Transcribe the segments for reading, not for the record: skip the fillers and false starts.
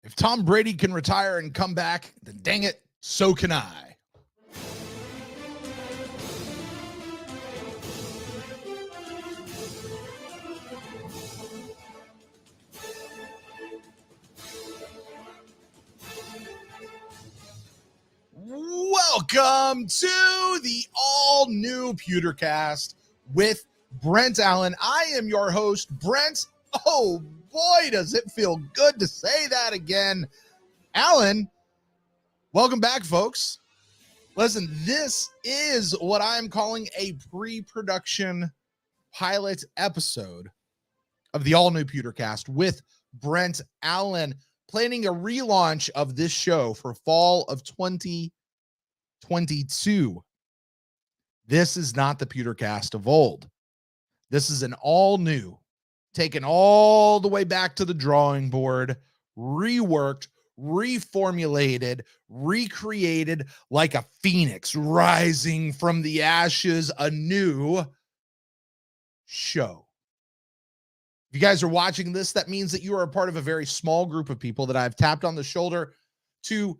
If Tom Brady can retire and come back, then dang it, so can I. Welcome to the All New PewterCast with Brent Allen. I am your host, Brent. Oh boy, does it feel good to say that again. Allen, welcome back, folks. Listen, this is what I'm calling a pre-production pilot episode of the All New PewterCast with Brent Allen, planning a relaunch of this show for fall of 2022. This is not the PewterCast of old. This is an all new, taken all the way back to the drawing board, reworked, reformulated, recreated like a phoenix rising from the ashes, a new show. If you guys are watching this, that means that you are a part of a very small group of people that I've tapped on the shoulder to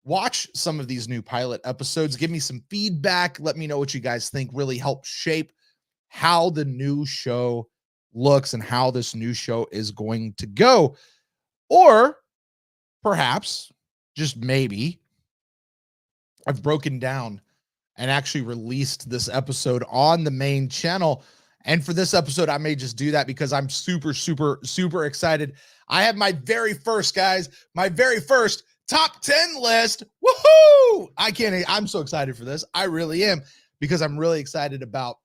watch some of these new pilot episodes. Give me some feedback. Let me know what you guys think. Really help shape how the new show looks and how this new show is going to go. Or perhaps, just maybe, I've broken down and actually released this episode on the main channel. And for this episode, I may just do that because I'm super, super, super excited. I have my very first, guys, my very first top 10 list. Woohoo! I'm so excited for this. I really am, because I'm really excited about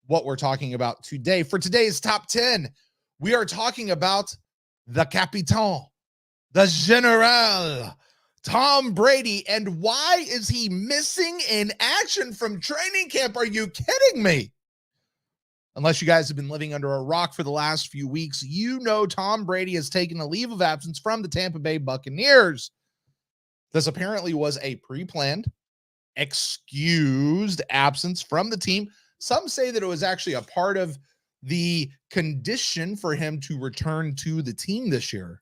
what we're talking about today. For today's top 10, we are talking about the Capitan, the General, Tom Brady, and why is he missing in action from training camp? Are you kidding me? Unless you guys have been living under a rock for the last few weeks, you know Tom Brady has taken a leave of absence from the Tampa Bay Buccaneers. This apparently was a pre-planned, excused absence from the team. Some say that it was actually a part of the condition for him to return to the team this year.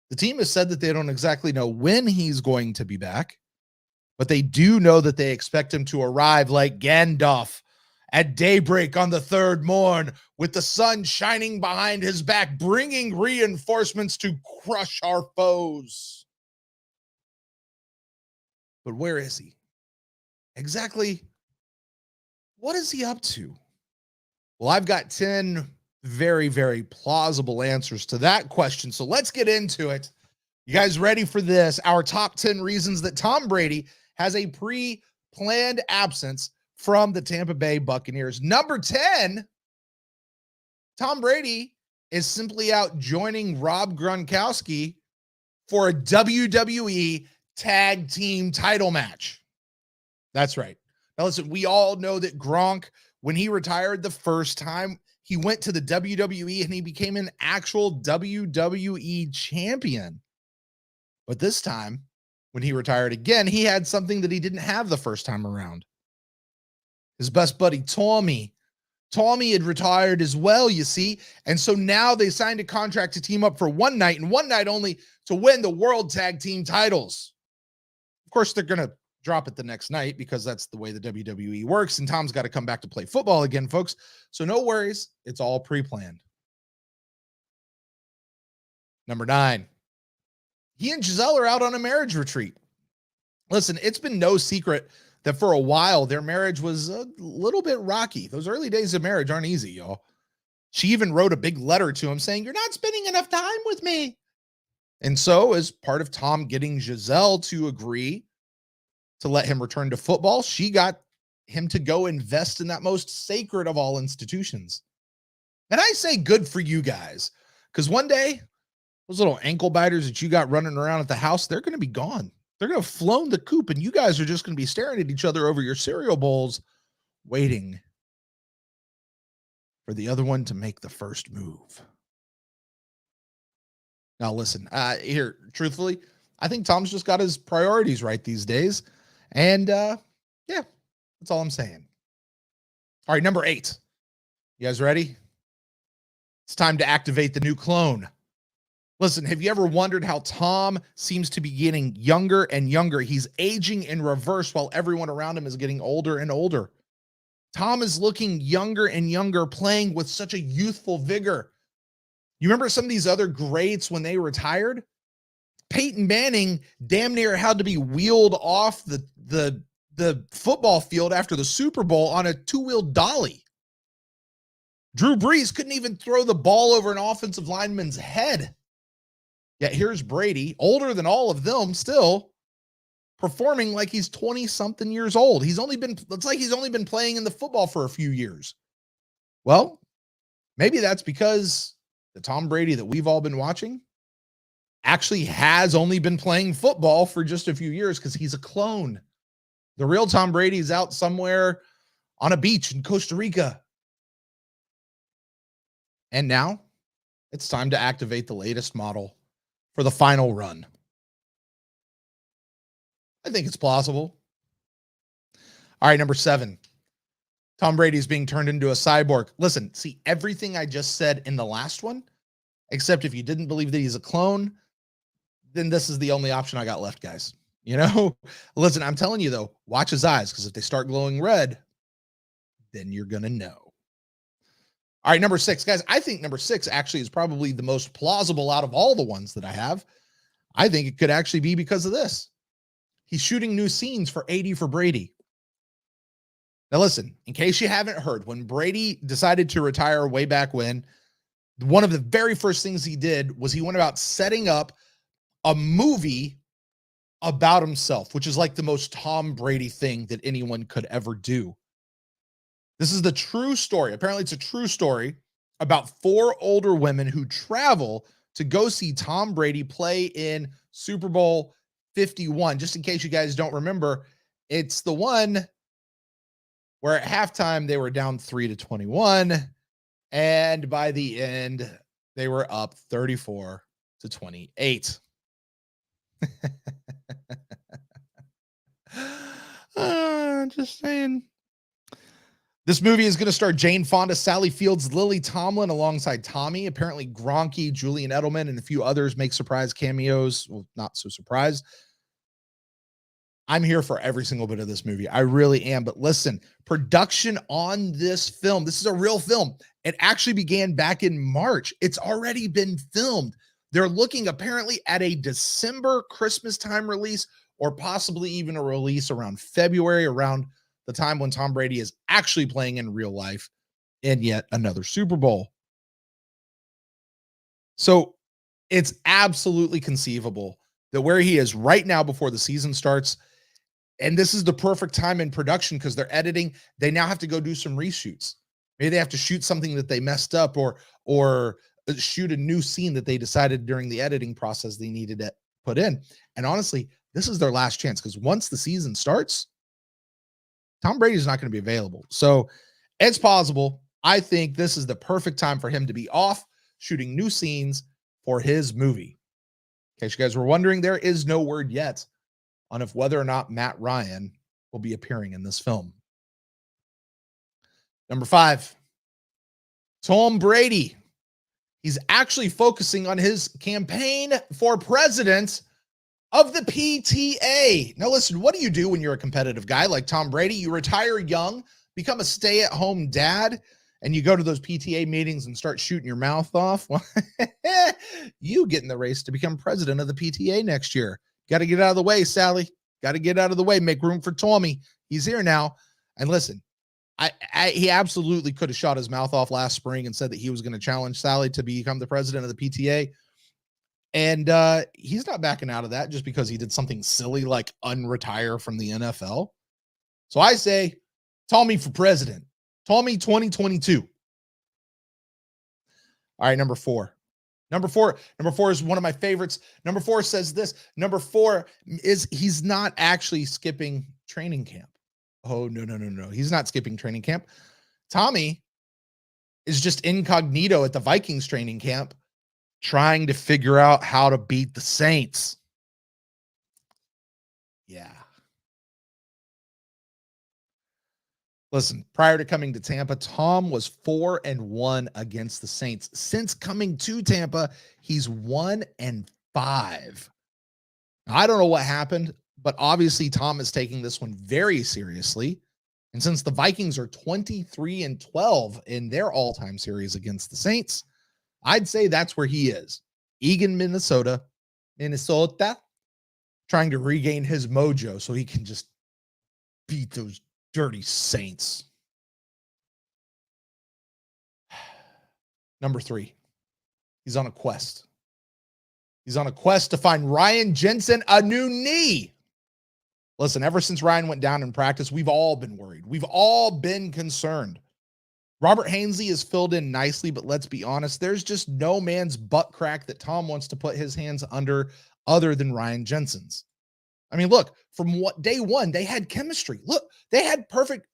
The team has said that they don't exactly know when he's going to be back, but they do know that they expect him to arrive like Gandalf at daybreak on the third morn, with the sun shining behind his back, bringing reinforcements to crush our foes. But where is he? Exactly what is he up to? Well, I've got 10 very, very plausible answers to that question. So let's get into it. You guys ready for this? Our top 10 reasons that Tom Brady has a pre-planned absence from the Tampa Bay Buccaneers. Number 10, Tom Brady is simply out joining Rob Gronkowski for a WWE tag team title match. That's right. Now listen, we all know that Gronk, when he retired the first time, he went to the WWE and he became an actual WWE champion. But this time, when he retired again, he had something that he didn't have the first time around. His best buddy, Tommy had retired as well, you see. And so now they signed a contract to team up for one night and one night only to win the World Tag Team titles. Of course, they're going to drop it the next night because that's the way the WWE works. And Tom's got to come back to play football again, folks. So no worries. It's all pre-planned. Number 9, he and Giselle are out on a marriage retreat. Listen, it's been no secret that for a while their marriage was a little bit rocky. Those early days of marriage aren't easy, y'all. She even wrote a big letter to him saying, "You're not spending enough time with me." And so, as part of Tom getting Giselle to agree to let him return to football, she got him to go invest in that most sacred of all institutions. And I say good for you guys, because one day, those little ankle biters that you got running around at the house, they're going to be gone. They're going to have flown the coop, and you guys are just going to be staring at each other over your cereal bowls, waiting for the other one to make the first move. Now, listen, here, truthfully, I think Tom's just got his priorities right these days. And yeah, that's all I'm saying. All right, number 8. You guys ready? It's time to activate the new clone. Listen, have you ever wondered how Tom seems to be getting younger and younger? He's aging in reverse while everyone around him is getting older and older. Tom is looking younger and younger, playing with such a youthful vigor. You remember some of these other greats when they retired? Peyton Manning damn near had to be wheeled off the football field after the Super Bowl on a two-wheel dolly. Drew Brees couldn't even throw the ball over an offensive lineman's head. Yet here's Brady, older than all of them still, performing like he's 20-something years old. It's like he's only been playing in the football for a few years. Well, maybe that's because the Tom Brady that we've all been watching actually has only been playing football for just a few years because he's a clone. The real Tom Brady is out somewhere on a beach in Costa Rica. And now it's time to activate the latest model for the final run. I think it's plausible. All right, number 7. Tom Brady's being turned into a cyborg. Listen, see everything I just said in the last one, except if you didn't believe that he's a clone, then this is the only option I got left, guys. You know, listen, I'm telling you though, watch his eyes, because if they start glowing red, then you're going to know. All right, number 6, guys. I think number 6 actually is probably the most plausible out of all the ones that I have. I think it could actually be because of this. He's shooting new scenes for 80 for Brady. Now, listen, in case you haven't heard, when Brady decided to retire way back when, one of the very first things he did was he went about setting up a movie about himself, which is like the most Tom Brady thing that anyone could ever do. This is the true story. Apparently, it's a true story about 4 older women who travel to go see Tom Brady play in Super Bowl 51. Just in case you guys don't remember, it's the one where at halftime they were down 3-21, and by the end they were up 34-28. Just saying. This movie is going to star Jane Fonda, Sally Fields, Lily Tomlin alongside Tommy. Apparently Gronky, Julian Edelman, and a few others make surprise cameos. Well, not so surprised. I'm here for every single bit of this movie. I really am. But listen, production on this film, this is a real film. It actually began back in March. It's already been filmed. They're looking apparently at a December Christmas time release, or possibly even a release around February, around the time when Tom Brady is actually playing in real life in yet another Super Bowl. So it's absolutely conceivable that where he is right now before the season starts, and this is the perfect time in production because they're editing, they now have to go do some reshoots. Maybe they have to shoot something that they messed up, or shoot a new scene that they decided during the editing process they needed to put in. And honestly, this is their last chance, because once the season starts, Tom Brady is not going to be available. So it's possible. I think this is the perfect time for him to be off shooting new scenes for his movie. In case you guys were wondering, there is no word yet on if whether or not Matt Ryan will be appearing in this film. Number 5, Tom Brady. He's actually focusing on his campaign for president of the PTA. Now listen, what do you do when you're a competitive guy like Tom Brady? You retire young, become a stay-at-home dad, and you go to those PTA meetings and start shooting your mouth off. Well, you get in the race to become president of the PTA next year. Got to get out of the way, Sally. Got to get out of the way. Make room for Tommy. He's here now. And listen, he absolutely could have shot his mouth off last spring and said that he was going to challenge Sally to become the president of the PTA. And he's not backing out of that just because he did something silly like unretire from the NFL. So I say, Tommy for president. Tommy 2022. All right, number 4. Number four is one of my favorites. Number 4 says this. Number 4 is he's not actually skipping training camp. Oh, no. He's not skipping training camp. Tommy is just incognito at the Vikings training camp, trying to figure out how to beat the Saints. Yeah. Listen, prior to coming to Tampa, Tom was 4-1 against the Saints. Since coming to Tampa, he's 1-5. Now, I don't know what happened, but obviously Tom is taking this one very seriously. And since the Vikings are 23-12 in their all-time series against the Saints, I'd say that's where he is. Eagan, Minnesota, trying to regain his mojo so he can just beat those dirty Saints. Number 3, he's on a quest. He's on a quest to find Ryan Jensen a new knee. Listen, ever since Ryan went down in practice, we've all been worried. We've all been concerned. Robert Hainsley is filled in nicely, but let's be honest, there's just no man's butt crack that Tom wants to put his hands under other than Ryan Jensen's. I mean, look, from day one, they had chemistry. Look, they had perfect,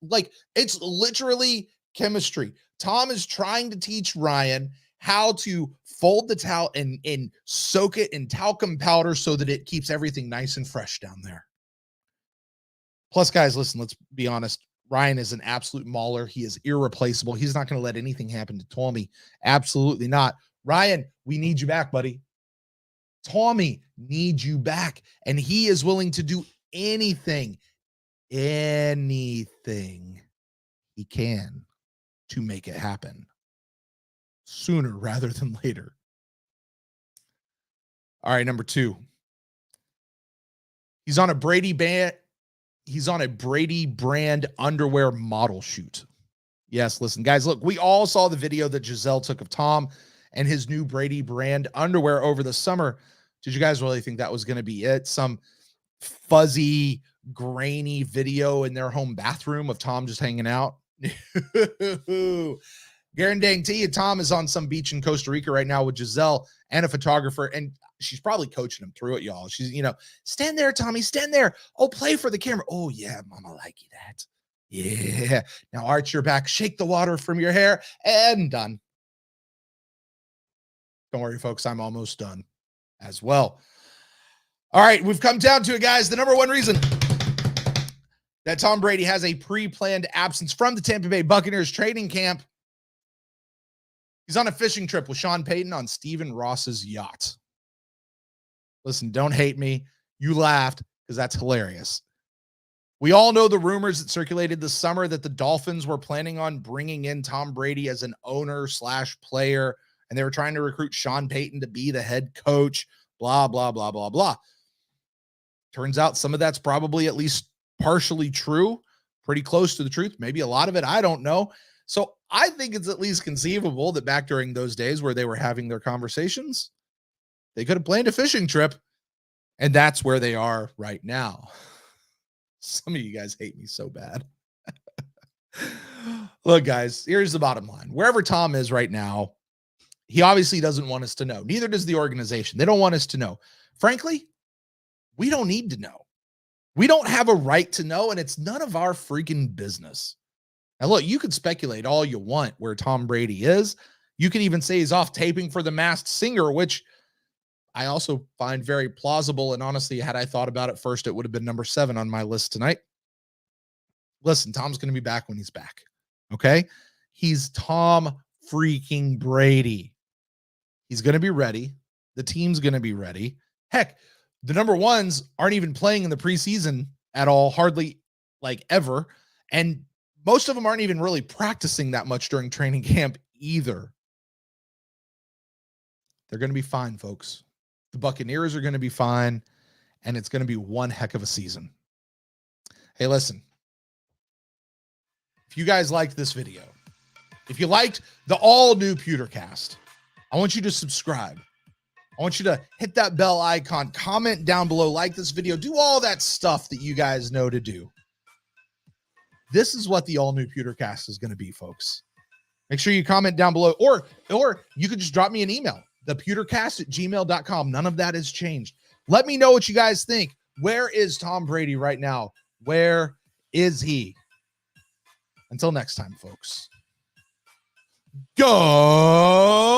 it's literally chemistry. Tom is trying to teach Ryan how to fold the towel and soak it in talcum powder so that it keeps everything nice and fresh down there. Plus, guys, listen, let's be honest. Ryan is an absolute mauler. He is irreplaceable. He's not going to let anything happen to Tommy. Absolutely not. Ryan, we need you back, buddy. Tommy needs you back, and he is willing to do anything he can to make it happen sooner rather than later. All right, number 2. He's on a Brady brand underwear model shoot. Yes, listen, guys, look, we all saw the video that Giselle took of Tom and his new Brady brand underwear over the summer. Did you guys really think that was going to be it? Some fuzzy, grainy video in their home bathroom of Tom just hanging out? Guaranteeing you, Tom is on some beach in Costa Rica right now with Giselle and a photographer, and she's probably coaching him through it, y'all. She's, stand there, Tommy, stand there. Oh, play for the camera. Oh, yeah, mama like you that. Yeah. Now arch your back, shake the water from your hair, and done. Don't worry, folks, I'm almost done as well. All right, we've come down to it, guys. The number one reason that Tom Brady has a pre-planned absence from the Tampa Bay Buccaneers training camp. He's on a fishing trip with Sean Payton on Stephen Ross's yacht. Listen, don't hate me. You laughed because that's hilarious. We all know the rumors that circulated this summer that the Dolphins were planning on bringing in Tom Brady as an owner/player, and they were trying to recruit Sean Payton to be the head coach, blah, blah, blah, blah, blah. Turns out some of that's probably at least partially true, pretty close to the truth. Maybe a lot of it, I don't know. So I think it's at least conceivable that back during those days where they were having their conversations, they could have planned a fishing trip, and that's where they are right now. Some of you guys hate me so bad. Look, guys, here's the bottom line. Wherever Tom is right now, he obviously doesn't want us to know. Neither does the organization. They don't want us to know. Frankly, we don't need to know. We don't have a right to know, and it's none of our freaking business. Now, look, you could speculate all you want where Tom Brady is. You could even say he's off taping for The Masked Singer, which I also find very plausible. And honestly, had I thought about it first, it would have been number 7 on my list tonight. Listen, Tom's going to be back when he's back. Okay? He's Tom freaking Brady. He's going to be ready. The team's going to be ready. Heck, the number ones aren't even playing in the preseason at all, hardly ever. And most of them aren't even really practicing that much during training camp either. They're going to be fine, folks. The Buccaneers are going to be fine, and it's going to be one heck of a season. Hey, listen. If you guys liked this video, if you liked the All New PewterCast, I want you to subscribe. I want you to hit that bell icon, comment down below, like this video, do all that stuff that you guys know to do. This is what the All New PewterCast is going to be, folks. Make sure you comment down below, or you could just drop me an email, thepewtercast@gmail.com. None of that has changed. Let me know what you guys think. Where is Tom Brady right now? Where is he? Until next time, folks. Go